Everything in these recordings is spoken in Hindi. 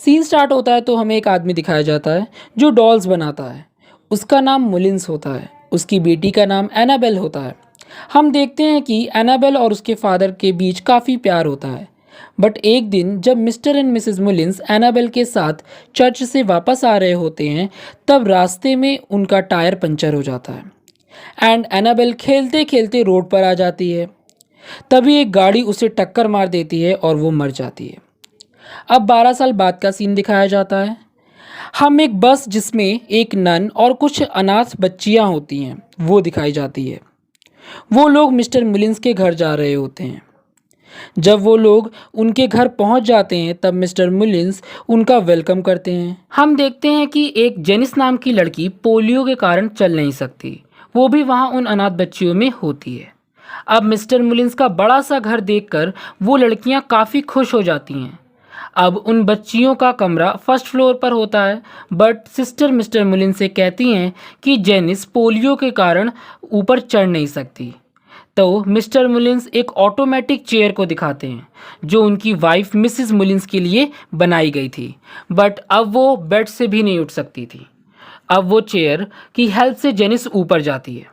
सीन स्टार्ट होता है तो हमें एक आदमी दिखाया जाता है जो डॉल्स बनाता है। उसका नाम मुलिन्स होता है। उसकी बेटी का नाम एनाबेल होता है। हम देखते हैं कि एनाबेल और उसके फादर के बीच काफ़ी प्यार होता है। बट एक दिन जब Mister and Mrs Mullins Annabel के साथ चर्च से वापस आ रहे होते हैं, तब रास्ते में उनका टायर पंचर हो जाता है एंड एनाबेल खेलते खेलते रोड पर आ जाती है। तभी एक गाड़ी उसे टक्कर मार देती है और वो मर जाती है। अब 12 साल बाद का सीन दिखाया जाता है। हम एक बस जिसमें एक नन और कुछ अनाथ बच्चियां होती हैं वो दिखाई जाती है। वो लोग मिस्टर मुलिन्स के घर जा रहे होते हैं। जब वो लोग उनके घर पहुंच जाते हैं तब मिस्टर मुलिन्स उनका वेलकम करते हैं। हम देखते हैं कि एक जेनिस नाम की लड़की पोलियो के कारण चल नहीं सकती, वो भी वहाँ उन अनाथ बच्चियों में होती है। अब मिस्टर मुलिन्स का बड़ा सा घर देखकर वो लड़कियां काफ़ी खुश हो जाती हैं। अब उन बच्चियों का कमरा फर्स्ट फ्लोर पर होता है, बट सिस्टर मिस्टर मुलिन से कहती हैं कि जेनिस पोलियो के कारण ऊपर चढ़ नहीं सकती। तो मिस्टर मुलिन्स एक ऑटोमेटिक चेयर को दिखाते हैं जो उनकी वाइफ मिसिस मुलिन्स के लिए बनाई गई थी, बट अब वो बेड से भी नहीं उठ सकती थी। अब वो चेयर की हेल्प से जेनिस ऊपर जाती है।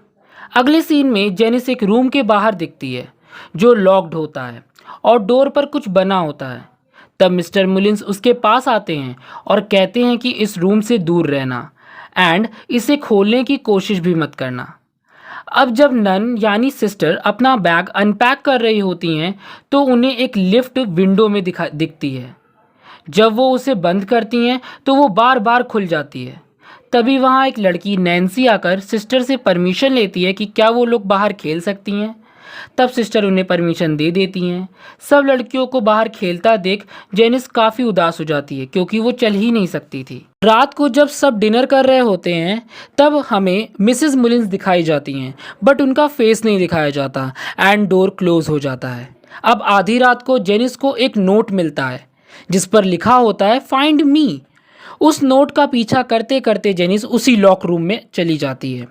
अगले सीन में जेनिस एक रूम के बाहर दिखती है जो लॉक्ड होता है और डोर पर कुछ बना होता है। तब मिस्टर मुलिन्स उसके पास आते हैं और कहते हैं कि इस रूम से दूर रहना एंड इसे खोलने की कोशिश भी मत करना। अब जब नन यानी सिस्टर अपना बैग अनपैक कर रही होती हैं तो उन्हें एक लिफ्ट विंडो में दिखती है। जब वो उसे बंद करती हैं तो वो बार बार खुल जाती है। तभी वहाँ एक लड़की नैन्सी आकर सिस्टर से परमिशन लेती है कि क्या वो लोग बाहर खेल सकती हैं। तब सिस्टर उन्हें परमिशन दे देती हैं। सब लड़कियों को बाहर खेलता देख जेनिस काफ़ी उदास हो जाती है क्योंकि वो चल ही नहीं सकती थी। रात को जब सब डिनर कर रहे होते हैं तब हमें मिसेस मुलिन्स दिखाई जाती हैं, बट उनका फेस नहीं दिखाया जाता एंड डोर क्लोज हो जाता है। अब आधी रात को जेनिस को एक नोट मिलता है जिस पर लिखा होता है फाइंड मी। उस नोट का पीछा करते करते जेनिस उसी लॉक रूम में चली जाती है।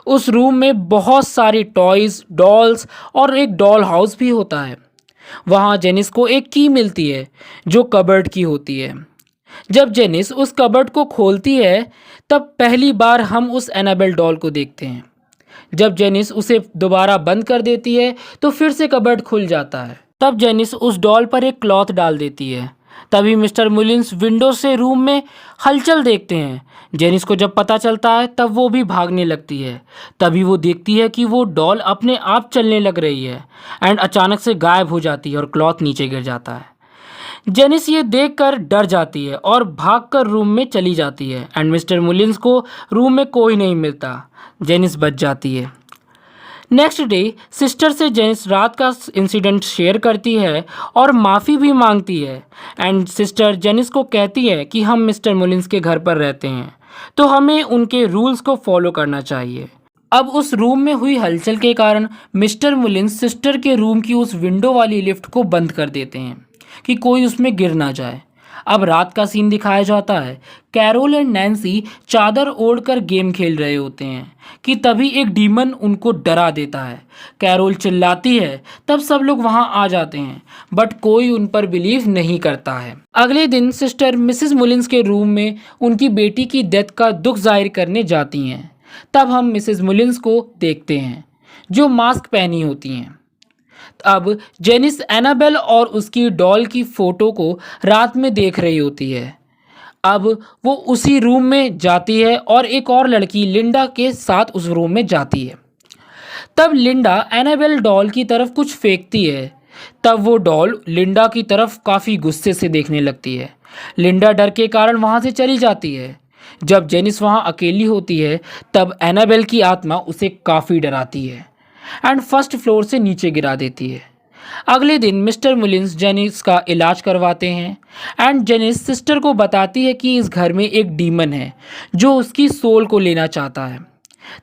उस रूम में बहुत सारी टॉयज़, डॉल्स और एक डॉल हाउस भी होता है। वहाँ जेनिस को एक की मिलती है जो कबर्ड की होती है। जब जेनिस उस कबर्ड को खोलती है तब पहली बार हम उस एनाबेल डॉल को देखते हैं। जब जेनिस उसे दोबारा बंद कर देती है तो फिर से कबर्ड खुल जाता है। तब जेनिस उस डॉल पर एक क्लॉथ डाल देती है। तभी मिस्टर मुलिन्स विंडो से रूम में हलचल देखते हैं। जेनिस को जब पता चलता है तब वो भी भागने लगती है। तभी वो देखती है कि वो डॉल अपने आप चलने लग रही है एंड अचानक से गायब हो जाती है और क्लॉथ नीचे गिर जाता है। जेनिस ये देखकर डर जाती है और भागकर रूम में चली जाती है एंड मिस्टर मुलिन्स को रूम में कोई नहीं मिलता। जेनिस बच जाती है। नेक्स्ट डे सिस्टर से जेनिस रात का इंसिडेंट शेयर करती है और माफ़ी भी मांगती है एंड सिस्टर जेनिस को कहती है कि हम मिस्टर मुलिन्स के घर पर रहते हैं तो हमें उनके रूल्स को फॉलो करना चाहिए। अब उस रूम में हुई हलचल के कारण मिस्टर मुलिन्स सिस्टर के रूम की उस विंडो वाली लिफ्ट को बंद कर देते हैं कि कोई उसमें गिर ना जाए। अब रात का सीन दिखाया जाता है। कैरोल एंड नैन्सी चादर ओढ़कर गेम खेल रहे होते हैं कि तभी एक डीमन उनको डरा देता है। कैरोल चिल्लाती है, तब सब लोग वहां आ जाते हैं बट कोई उन पर बिलीव नहीं करता है। अगले दिन सिस्टर मिसेस मुलिन्स के रूम में उनकी बेटी की डेथ का दुख जाहिर करने जाती हैं। तब हम मिसेस मुलिन्स को देखते हैं जो मास्क पहनी होती हैं। अब जेनिस एनाबेल और उसकी डॉल की फ़ोटो को रात में देख रही होती है। अब वो उसी रूम में जाती है और एक और लड़की लिंडा के साथ उस रूम में जाती है। तब लिंडा एनाबेल डॉल की तरफ कुछ फेंकती है। तब वो डॉल लिंडा की तरफ काफ़ी गुस्से से देखने लगती है। लिंडा डर के कारण वहाँ से चली जाती है। जब जेनिस वहाँ अकेली होती है तब एनाबेल की आत्मा उसे काफ़ी डराती है एंड फर्स्ट फ्लोर से नीचे गिरा देती है। अगले दिन मिस्टर मुलिन्स जेनिस का इलाज करवाते हैं एंड जेनिस सिस्टर को बताती है कि इस घर में एक डीमन है जो उसकी सोल को लेना चाहता है।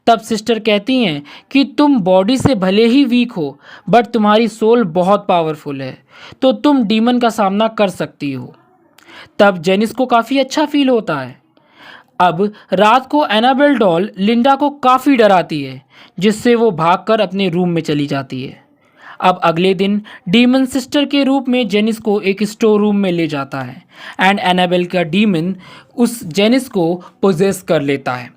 तब सिस्टर कहती हैं कि तुम बॉडी से भले ही वीक हो बट तुम्हारी सोल बहुत पावरफुल है तो तुम डीमन का सामना कर सकती हो। तब जेनिस को काफ़ी अच्छा फील होता है। अब रात को एनाबेल डॉल लिंडा को काफ़ी डराती है जिससे वो भागकर अपने रूम में चली जाती है। अब अगले दिन डीमन सिस्टर के रूप में जेनिस को एक स्टोर रूम में ले जाता है एंड एनाबेल का डीमन उस जेनिस को पोजेस कर लेता है।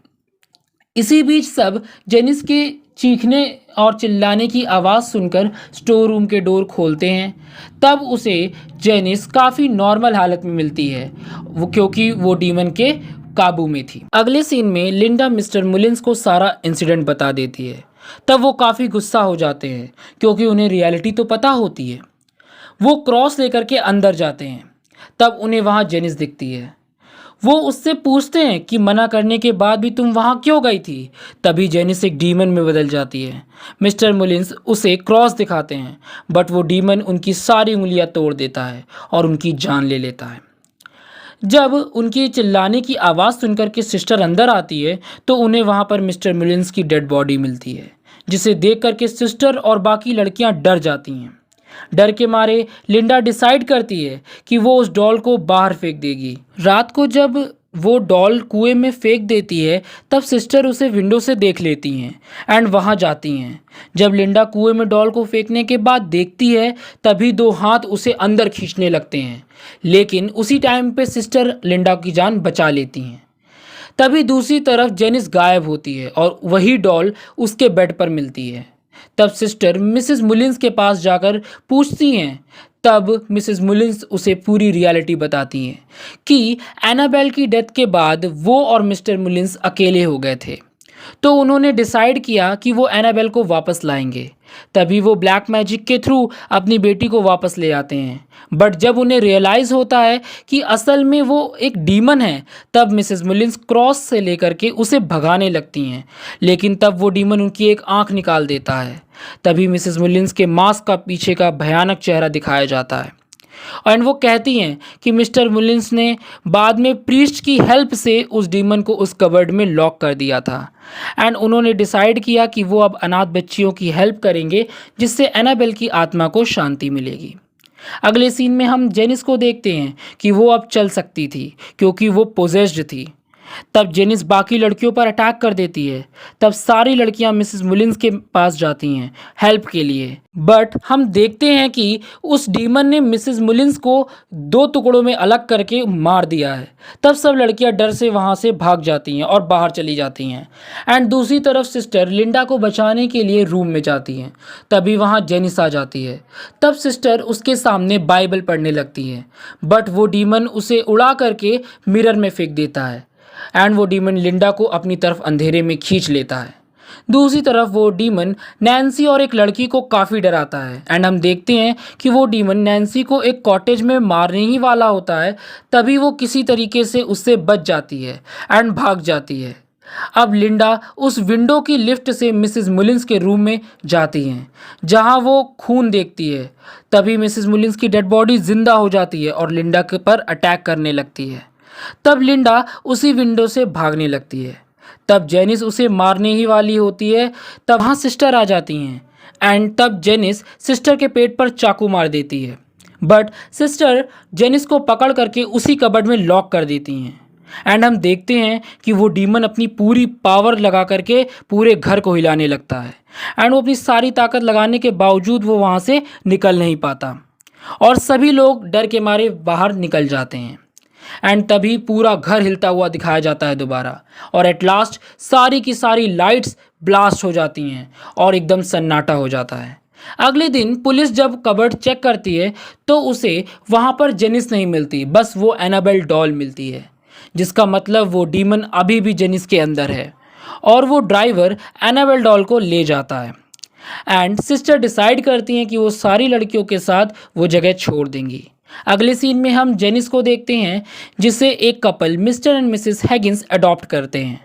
इसी बीच सब जेनिस के चीखने और चिल्लाने की आवाज़ सुनकर स्टोर रूम के डोर खोलते हैं। तब उसे जेनिस काफ़ी नॉर्मल हालत में मिलती है, वो क्योंकि वो डीमन के काबू में थी। अगले सीन में लिंडा मिस्टर मुलिन्स को सारा इंसिडेंट बता देती है। तब वो काफ़ी गुस्सा हो जाते हैं क्योंकि उन्हें रियलिटी तो पता होती है। वो क्रॉस लेकर के अंदर जाते हैं। तब उन्हें वहाँ जेनिस दिखती है। वो उससे पूछते हैं कि मना करने के बाद भी तुम वहाँ क्यों गई थी। तभी जेनिस एक डीमन में बदल जाती है। मिस्टर मुलिन्स उसे क्रॉस दिखाते हैं बट वो डीमन उनकी सारी उंगलियां तोड़ देता है और उनकी जान ले लेता है। जब उनकी चिल्लाने की आवाज़ सुनकर के सिस्टर अंदर आती है तो उन्हें वहाँ पर मिस्टर मुलिन्स की डेड बॉडी मिलती है, जिसे देख करके सिस्टर और बाकी लड़कियाँ डर जाती हैं। डर के मारे लिंडा डिसाइड करती है कि वो उस डॉल को बाहर फेंक देगी। रात को जब वो डॉल कुएं में फेंक देती है तब सिस्टर उसे विंडो से देख लेती हैं एंड वहाँ जाती हैं। जब लिंडा कुएं में डॉल को फेंकने के बाद देखती है तभी दो हाथ उसे अंदर खींचने लगते हैं, लेकिन उसी टाइम पे सिस्टर लिंडा की जान बचा लेती हैं। तभी दूसरी तरफ जेनिस गायब होती है और वही डॉल उसके बेड पर मिलती है। तब सिस्टर मिसेस मुलिन्स के पास जाकर पूछती हैं। तब मिसेस मुलिन्स उसे पूरी रियलिटी बताती हैं कि एनाबेल की डेथ के बाद वो और मिस्टर मुलिन्स अकेले हो गए थे, तो उन्होंने डिसाइड किया कि वो एनाबेल को वापस लाएंगे। तभी वो ब्लैक मैजिक के थ्रू अपनी बेटी को वापस ले आते हैं। बट जब उन्हें रियलाइज़ होता है कि असल में वो एक डीमन है, तब मिसेस मुलिन्स क्रॉस से लेकर के उसे भगाने लगती हैं, लेकिन तब वो डीमन उनकी एक आंख निकाल देता है। तभी मिसेस मुलिन्स के मास्क का पीछे का भयानक चेहरा दिखाया जाता है एंड वो कहती हैं कि मिस्टर मुलिन्स ने बाद में प्रीस्ट की हेल्प से उस डीमन को उस कबर्ड में लॉक कर दिया था एंड उन्होंने डिसाइड किया कि वो अब अनाथ बच्चियों की हेल्प करेंगे, जिससे एनाबेल की आत्मा को शांति मिलेगी। अगले सीन में हम जेनिस को देखते हैं कि वो अब चल सकती थी क्योंकि वो पोजेस्ड थी। तब जेनिस बाकी लड़कियों पर अटैक कर देती है। तब सारी लड़कियां मिसेस मुलिन्स के पास जाती हैं हेल्प के लिए, बट हम देखते हैं कि उस डीमन ने मिसेस मुलिन्स को दो टुकड़ों में अलग करके मार दिया है। तब सब लड़कियां डर से वहां से भाग जाती हैं और बाहर चली जाती हैं एंड दूसरी तरफ सिस्टर लिंडा को बचाने के लिए रूम में जाती हैं। तभी वहां जेनिस आ जाती है। तब सिस्टर उसके सामने बाइबल पढ़ने लगती है, बट वो डीमन उसे उड़ा करके मिरर में फेंक देता है एंड वो डीमन लिंडा को अपनी तरफ अंधेरे में खींच लेता है। दूसरी तरफ वो डीमन नैन्सी और एक लड़की को काफ़ी डराता है एंड हम देखते हैं कि वो डीमन नैन्सी को एक कॉटेज में मारने ही वाला होता है। तभी वो किसी तरीके से उससे बच जाती है एंड भाग जाती है। अब लिंडा उस विंडो की लिफ्ट से मिसेस मुलिन्स के रूम में जाती हैं जहां वो खून देखती है। तभी मिसेस मुलिन्स की डेड बॉडी जिंदा हो जाती है और लिंडा के पर अटैक करने लगती है। तब लिंडा उसी विंडो से भागने लगती है। तब जेनिस उसे मारने ही वाली होती है। तब वहाँ सिस्टर आ जाती हैं एंड तब जेनिस सिस्टर के पेट पर चाकू मार देती है, बट सिस्टर जेनिस को पकड़ करके उसी कबर्ड में लॉक कर देती हैं एंड हम देखते हैं कि वो डीमन अपनी पूरी पावर लगा करके पूरे घर को हिलाने लगता है एंड वो अपनी सारी ताकत लगाने के बावजूद वो वहाँ से निकल नहीं पाता और सभी लोग डर के मारे बाहर निकल जाते हैं एंड तभी पूरा घर हिलता हुआ दिखाया जाता है दोबारा और एट लास्ट सारी की सारी लाइट्स ब्लास्ट हो जाती हैं और एकदम सन्नाटा हो जाता है। अगले दिन पुलिस जब कबर्ड चेक करती है तो उसे वहाँ पर जेनिस नहीं मिलती, बस वो एनाबेल डॉल मिलती है, जिसका मतलब वो डीमन अभी भी जेनिस के अंदर है और वो ड्राइवर एनाबेल डॉल को ले जाता है एंड सिस्टर डिसाइड करती हैं कि वो सारी लड़कियों के साथ वो जगह छोड़ देंगी। अगले सीन में हम जेनिस को देखते हैं जिसे एक couple mister and missus Higgins adopt करते हैं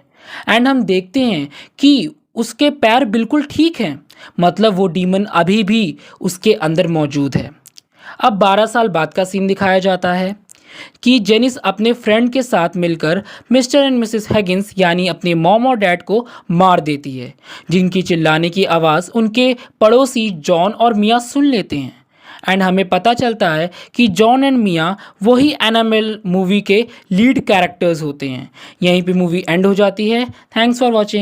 एंड हम देखते हैं कि उसके पैर बिल्कुल ठीक हैं, मतलब वो डीमन अभी भी उसके अंदर मौजूद है। अब 12 साल बाद का सीन दिखाया जाता है कि जेनिस अपने फ्रेंड के साथ मिलकर मिस्टर एंड मिसेस हैगिंस यानी अपने मॉम और डैड को मार देती है, जिनकी चिल्लाने की आवाज़ उनके पड़ोसी जॉन और मिया सुन लेते हैं एंड हमें पता चलता है कि जॉन एंड मिया वही एनाबेल मूवी के लीड कैरेक्टर्स होते हैं। यहीं पे मूवी एंड हो जाती है। Thanks for watching.